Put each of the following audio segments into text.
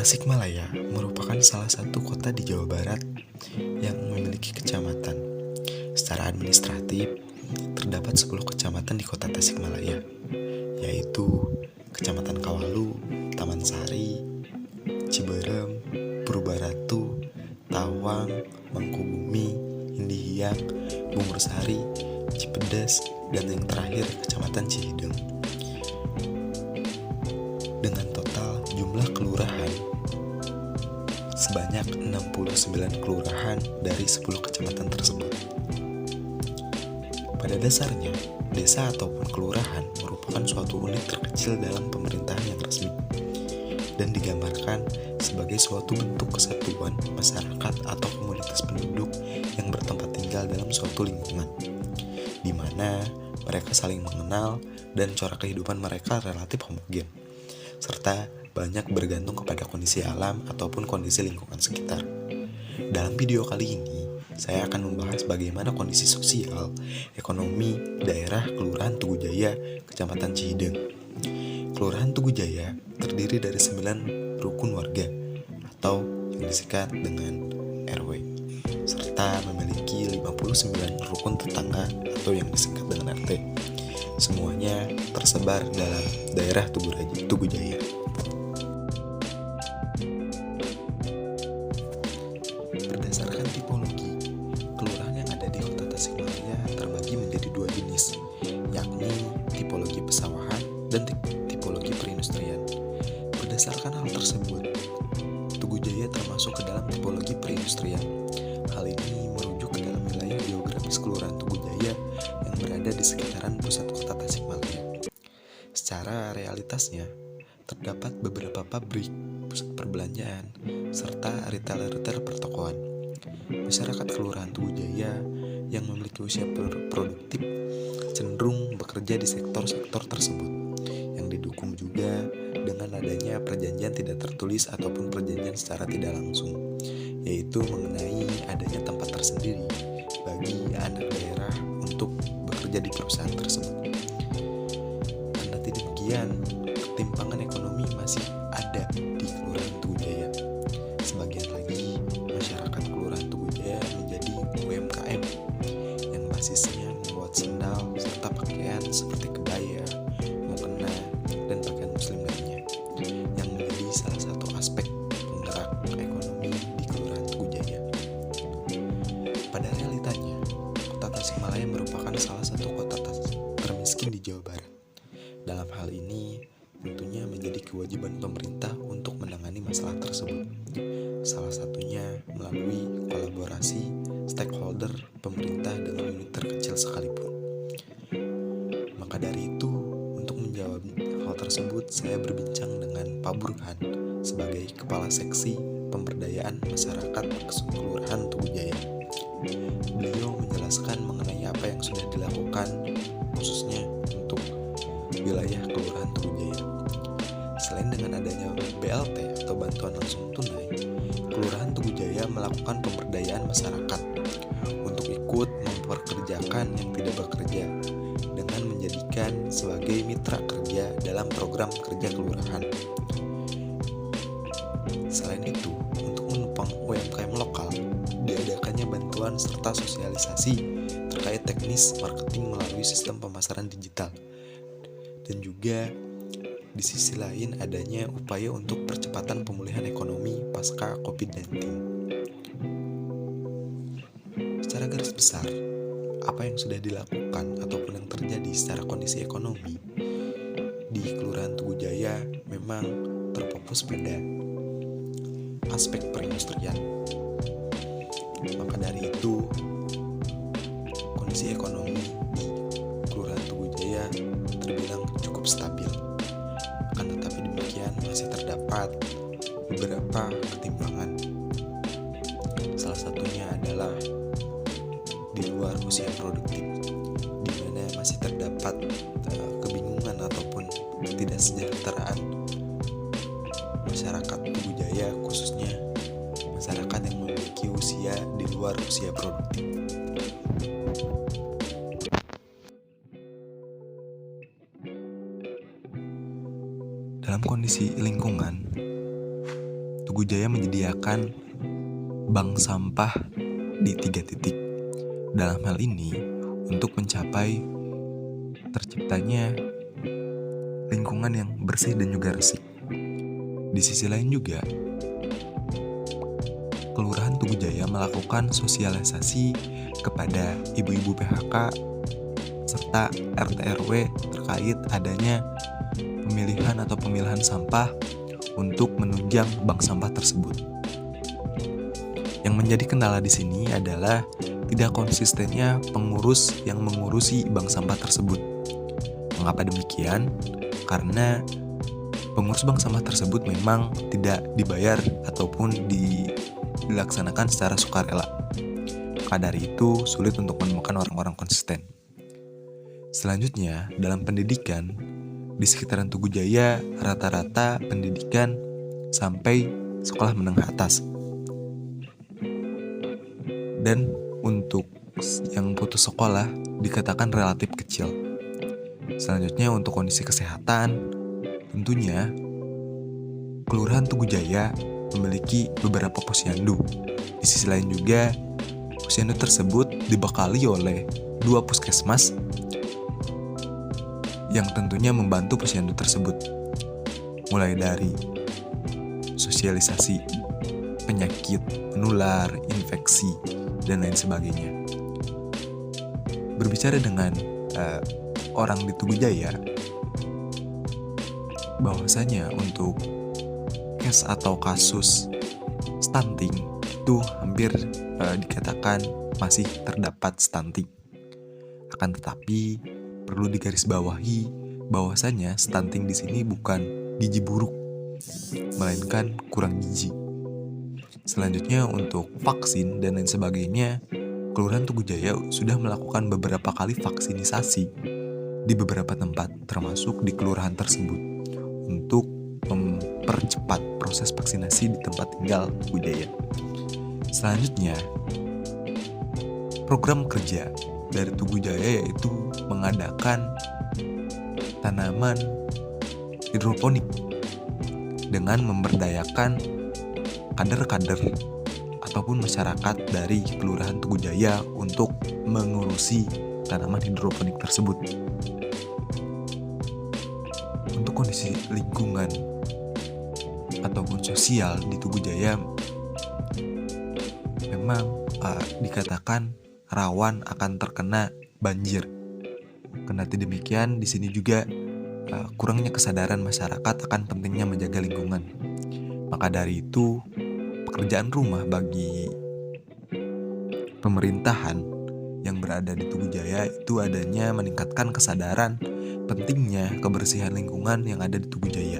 Tasikmalaya merupakan salah satu kota di Jawa Barat yang memiliki kecamatan. Secara administratif, terdapat 10 kecamatan di kota Tasikmalaya, yaitu Kecamatan Kawalu, Taman Sari, Ciberem, Purbaratu, Tawang, Mangkubumi, Indihiyang, Bungursari, Cipedes, dan yang terakhir Kecamatan Cihideng. Dengan total jumlah kelurahan sebanyak 69 kelurahan dari 10 kecamatan tersebut. Pada dasarnya, desa ataupun kelurahan merupakan suatu unit terkecil dalam pemerintahan yang resmi dan digambarkan sebagai suatu bentuk kesatuan masyarakat atau komunitas penduduk yang bertempat tinggal dalam suatu lingkungan, di mana mereka saling mengenal dan corak kehidupan mereka relatif homogen, serta banyak bergantung kepada kondisi alam ataupun kondisi lingkungan sekitar. Dalam video kali ini, saya akan membahas bagaimana kondisi sosial, ekonomi, daerah Kelurahan Tugu Jaya, Kecamatan Cihideng. Kelurahan Tugu Jaya terdiri dari 9 rukun warga atau yang disingkat dengan RW, serta memiliki 59 rukun tetangga atau yang disingkat dengan RT. Semuanya tersebar dalam daerah Tugu Jaya. Berdasarkan tipologi, kelurahan yang ada di kota Tasikmalaya terbagi menjadi 2 jenis, yakni tipologi pesawahan dan tipologi perindustrian. Berdasarkan hal tersebut, Tugu Jaya termasuk ke dalam tipologi perindustrian. Hal ini merujuk ke dalam wilayah geografis Kelurahan Tugu Jaya yang berada di sekitaran pusat kota Tasikmalaya. Secara realitasnya, terdapat beberapa pabrik, pusat perbelanjaan, serta retail-retail pertokoan. Masyarakat Kelurahan Tugu Jaya yang memiliki usia produktif cenderung bekerja di sektor-sektor tersebut, yang didukung juga dengan adanya perjanjian tidak tertulis ataupun perjanjian secara tidak langsung, yaitu mengenai adanya tempat tersendiri bagi anak daerah untuk bekerja di perusahaan tersebut. Kendati demikian, ketimpangan ekonomi masih ada di Kelurahan Tugu Jaya. Sebagian lagi masyarakat Kelurahan Tugu Jaya menjadi UMKM yang basisnya membuat sendal serta pakaian seperti kebaya, mukena, dan pakaian muslim lainnya, yang menjadi salah satu aspek penggerak ekonomi di Kelurahan Tugu Jaya. Pada realitanya, kota Tasikmalaya merupakan salah satu kota termiskin di Jawa Barat. Dalam hal ini, tentunya menjadi kewajiban pemerintah untuk menangani masalah tersebut. Salah satunya melalui kolaborasi stakeholder pemerintah dengan unit terkecil sekalipun. Maka dari itu, untuk menjawab hal tersebut, saya berbincang dengan Pak Burhan sebagai Kepala Seksi Pemberdayaan Masyarakat Kelurahan Tugu Jaya. Beliau menjelaskan mengenai apa yang sudah dilakukan khususnya untuk wilayah Kelurahan Tugu Jaya. Selain dengan adanya BLT atau bantuan langsung tunai, Kelurahan Tugu Jaya melakukan pemberdayaan masyarakat untuk ikut memperkerjakan yang tidak bekerja dengan menjadikan sebagai mitra kerja dalam program kerja kelurahan. Selain itu, untuk menopang UMKM lokal, diadakannya bantuan serta sosialisasi terkait teknis marketing melalui sistem pemasaran digital. Dan juga di sisi lain adanya upaya untuk percepatan pemulihan ekonomi pasca COVID-19. Secara garis besar, apa yang sudah dilakukan ataupun yang terjadi secara kondisi ekonomi di Kelurahan Tugu Jaya memang terfokus pada aspek perindustrian. Maka dari itu, kondisi ekonomi di Kelurahan Tugu Jaya terbilang cukup stabil. Akan tetapi demikian masih terdapat beberapa ketimpangan. Salah satunya adalah di luar usia produktif, di mana masih terdapat kebingungan ataupun ketidaksejahteraan masyarakat Tugu Jaya, khususnya masyarakat yang memiliki usia di luar usia produktif. Dalam kondisi lingkungan, Tugu Jaya menyediakan bank sampah di 3 titik. Dalam hal ini, untuk mencapai terciptanya lingkungan yang bersih dan juga resik. Di sisi lain juga, Kelurahan Tugu Jaya melakukan sosialisasi kepada ibu-ibu PHK serta RT RW terkait adanya pemilihan atau pemilahan sampah untuk menunjang bank sampah tersebut. Yang menjadi kendala di sini adalah tidak konsistennya pengurus yang mengurusi bank sampah tersebut. Mengapa demikian? Karena pengurus bank sampah tersebut memang tidak dibayar ataupun dilaksanakan secara sukarela. Maka dari itu sulit untuk menemukan orang-orang konsisten. Selanjutnya, dalam pendidikan, di sekitaran Tugu Jaya rata-rata pendidikan sampai sekolah menengah atas. Dan untuk yang putus sekolah dikatakan relatif kecil. Selanjutnya untuk kondisi kesehatan, tentunya Kelurahan Tugu Jaya memiliki beberapa posyandu. Di sisi lain juga, posyandu tersebut dibekali oleh 2 puskesmas yang tentunya membantu posyandu tersebut. Mulai dari sosialisasi penyakit menular, infeksi, dan lain sebagainya. Berbicara dengan orang di Tugu Jaya, bahwasanya untuk case atau kasus stunting itu hampir dikatakan masih terdapat stunting. Akan tetapi perlu digarisbawahi bahwasanya stunting di sini bukan gizi buruk, melainkan kurang gizi. Selanjutnya untuk vaksin dan lain sebagainya, Kelurahan Tugu Jaya sudah melakukan beberapa kali vaksinisasi di beberapa tempat, termasuk di kelurahan tersebut, untuk mempercepat proses vaksinasi di tempat tinggal Tugu Jaya. Selanjutnya, program kerja dari Tugu Jaya yaitu mengadakan tanaman hidroponik dengan memberdayakan kader-kader ataupun masyarakat dari Kelurahan Tugu Jaya untuk mengurusi tanaman hidroponik tersebut. Untuk kondisi lingkungan ataupun sosial di Tugu Jaya memang dikatakan rawan akan terkena banjir. Kendati demikian, di sini juga kurangnya kesadaran masyarakat akan pentingnya menjaga lingkungan. Maka dari itu, pekerjaan rumah bagi pemerintahan yang berada di Tugu Jaya itu adanya meningkatkan kesadaran pentingnya kebersihan lingkungan yang ada di Tugu Jaya.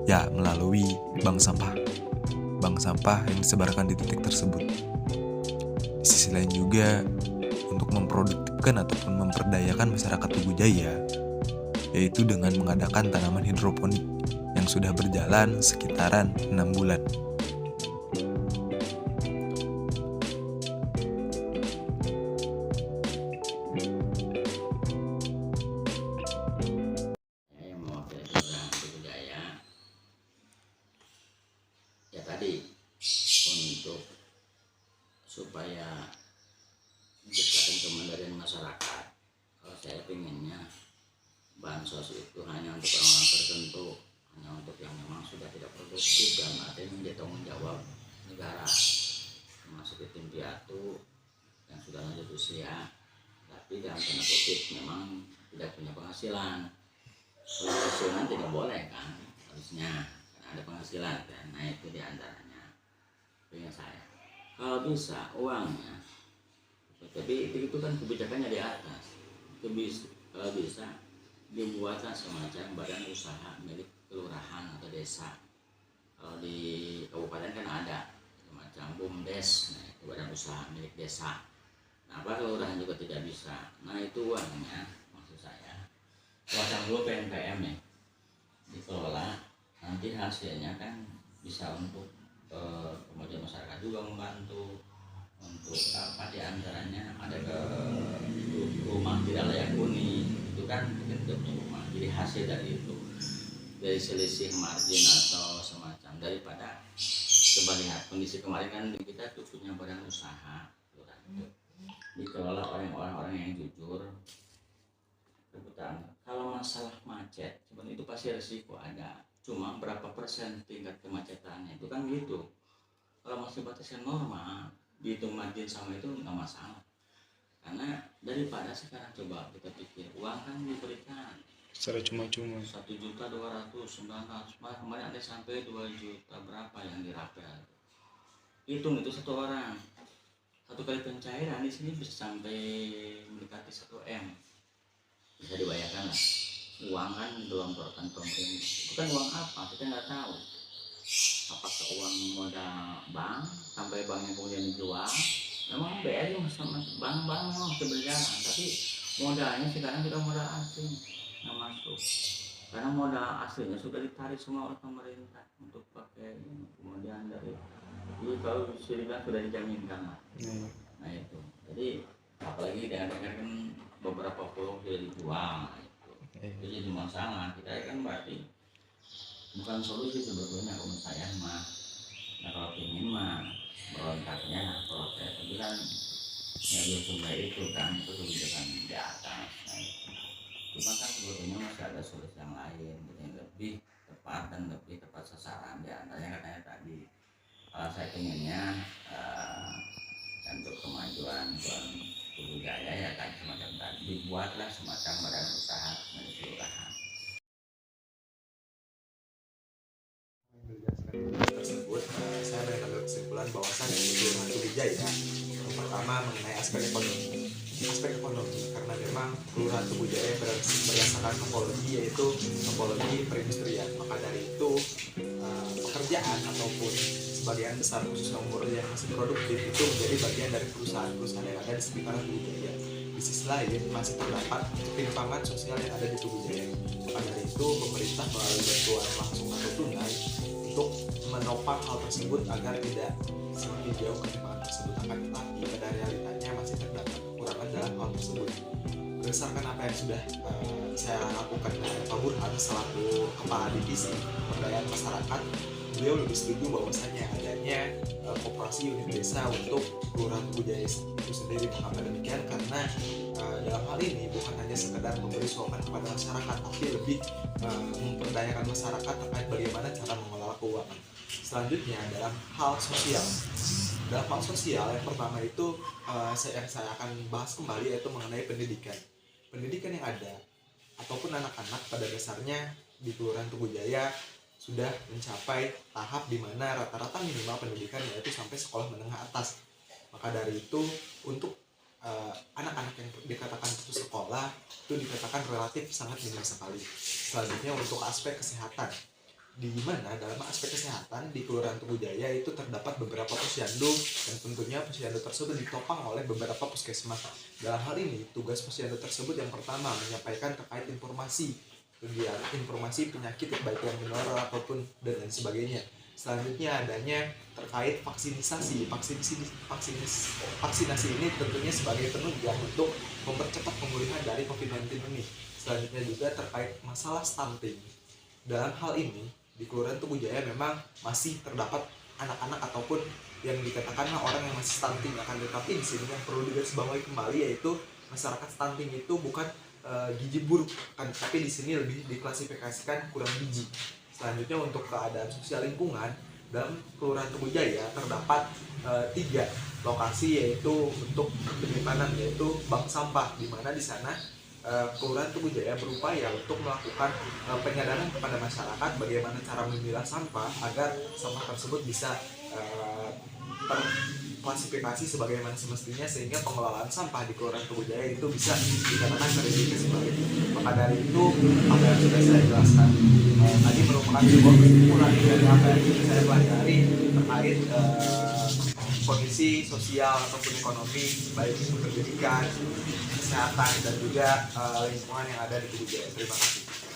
Ya, melalui bank sampah yang disebarkan di titik tersebut. Di sisi lain juga, untuk memproduktifkan ataupun memperdayakan masyarakat Tugu Jaya, yaitu dengan mengadakan tanaman hidroponik yang sudah berjalan sekitaran 6 bulan. Yang mewakili Kelurahan Tugu Jaya, ya tadi untuk supaya menciptakan kemandirian masyarakat, kalau saya pinginnya bansos itu hanya untuk orang-orang tertentu, hanya untuk yang memang sudah tidak produktif dan artinya menjadi tanggung jawab negara, termasuk yatim piatu yang sudah lanjut usia tapi dalam tanda kutip memang tidak punya penghasilan. Penghasilan tidak boleh kan, harusnya ada penghasilan kan. Nah itu diantaranya pengen saya kalau bisa uangnya, tapi itu kan kebijakannya di atas, itu kalau bisa dibuatkan semacam badan usaha milik kelurahan atau desa. Kalau di kabupaten kan ada semacam BUMDes, nah itu badan usaha milik desa. Nah apa kelurahan juga tidak bisa, nah itu uangnya maksud saya semacam dulu PNPM ya dikelola, nanti hasilnya kan bisa untuk kemudian masyarakat juga membantu untuk apa diantaranya ada ke rumah tidak layak huni, itu kan tidak punya rumah, jadi hasil dari itu dari selisih margin atau semacam, daripada coba lihat kondisi kemarin kan kita tuh punya badan usaha dikelola oleh orang-orang yang jujur. Kebetulan kalau masalah macet sebenarnya itu pasti resiko ada, cuma berapa persen tingkat kemacetannya itu kan gitu. Kalau masih batasnya normal dihitung margin sama itu nggak masalah, karena daripada sekarang coba kita pikir uang kan diberikan secara cuma-cuma 1.200.900, malah kemarin ada sampai 2 juta berapa yang dirapel. Hitung itu satu orang, satu kali pencairan di sini bisa sampai mendekati 1 M. Bisa dibayangkan lah, uang kan gelontorkan pemerintah itu kan uang apa kita nggak tahu, apakah uang modal bank sampai banknya kemudian dijual. Memang BRI sama bank-bank memang masih berjalan, tapi modalnya sekarang sudah modal asing yang masuk, karena modal aslinya sudah ditarik semua oleh pemerintah untuk pakai ini. Kemudian dari jadi kalau sirina sudah dijaminkan lah. Nah itu, jadi apalagi dengan kan beberapa pulau sudah dijual, itu jadi masalah. Kita kan berarti bukan solusi sebetulnya kalau saya mah. Nah kalau ingin mah berontaknya protes, tapi kan ya belum itu kan itu kebijakan di atas. Nah, cuma kan sebetulnya masih ada solusi yang lain yang lebih tepat dan lebih tepat sasaran. Di antaranya katanya tadi, kalau saya inginnya untuk kemajuan budaya ya kan semacam tadi dibuatlah semacam badan usaha dari kelurahan. Tersebut saya mengambil kesimpulan bahwasan di Kelurahan Tuguwijaya yang pertama mengenai aspek ekonomi, karena memang Kelurahan Tuguwijaya berdasarkan topologi, yaitu topologi perindustrian. Maka dari itu pekerjaan ataupun sebagian besar khusus nomor yang masih produktif itu menjadi bagian dari perusahaan-perusahaan yang ada di sekitaran Tuguwijaya. Di sisi lain masih terdapat ketimpangan sosial yang ada di Tuguwijaya. Maka dari itu pemerintah melalui bantuan langsung atau tunai untuk menopang hal tersebut agar tidak semakin jauh ketimpangan tersebut. Akan tetapi pada realitanya masih terdapat kekurangan dalam hal tersebut. Berdasarkan apa yang sudah saya lakukan dengan Pak Burhan selaku Kepala Divisi Pemberdayaan Masyarakat, beliau lebih setuju bahwasannya adanya koperasi unit desa untuk Kelurahan Tuguwijaya itu sendiri. Mengapa demikian? Karena dalam hal ini bukan hanya sekedar memberi solusi kepada masyarakat, tapi lebih memperdayakan masyarakat terkait bagaimana cara mengelola keuangan. Selanjutnya dalam hal sosial. Dalam hal sosial yang pertama itu saya akan bahas kembali, yaitu mengenai pendidikan. Pendidikan yang ada ataupun anak-anak pada dasarnya di Kelurahan Tuguwijaya sudah mencapai tahap di mana rata-rata minimal pendidikan yaitu sampai sekolah menengah atas. Maka dari itu untuk anak-anak yang dikatakan putus sekolah itu dikatakan relatif sangat minim sekali. Selanjutnya untuk aspek kesehatan, di mana dalam aspek kesehatan di Kelurahan Tuguwijaya itu terdapat beberapa posyandu, dan tentunya posyandu tersebut ditopang oleh beberapa puskesmas. Dalam hal ini tugas posyandu tersebut yang pertama menyampaikan terkait informasi penyakit baik yang menular ataupun dan lain sebagainya. Selanjutnya adanya terkait vaksinasi ini tentunya sebagai penunjang untuk mempercepat pemulihan dari COVID-19 ini. Selanjutnya juga terkait masalah stunting. Dalam hal ini di Kelurahan Tuguwijaya memang masih terdapat anak-anak ataupun yang dikatakan orang yang masih stunting. Akan tetapi di sini yang perlu digarisbawahi kembali yaitu masyarakat stunting itu bukan gizi buruk, kan, tapi di sini lebih diklasifikasikan kurang gizi. Selanjutnya untuk keadaan sosial lingkungan dalam Kelurahan Tuguwijaya terdapat 3 lokasi yaitu untuk penyimpanan, yaitu bank sampah, di mana di sana Kelurahan Tuguwijaya berupaya untuk melakukan penyadaran kepada masyarakat bagaimana cara memilah sampah agar sampah tersebut bisa terklasifikasi sebagaimana semestinya, sehingga pengelolaan sampah di Kelurahan Tuguwijaya itu bisa dikatakan terindikasi baik. Maka dari itu apa yang sudah saya jelaskan tadi merupakan sebuah kesimpulan dari apa yang saya pelajari terkait kondisi sosial ataupun ekonomi baik itu pendidikan, kesehatan dan juga lingkungan yang ada di Tuguwijaya. Terima kasih.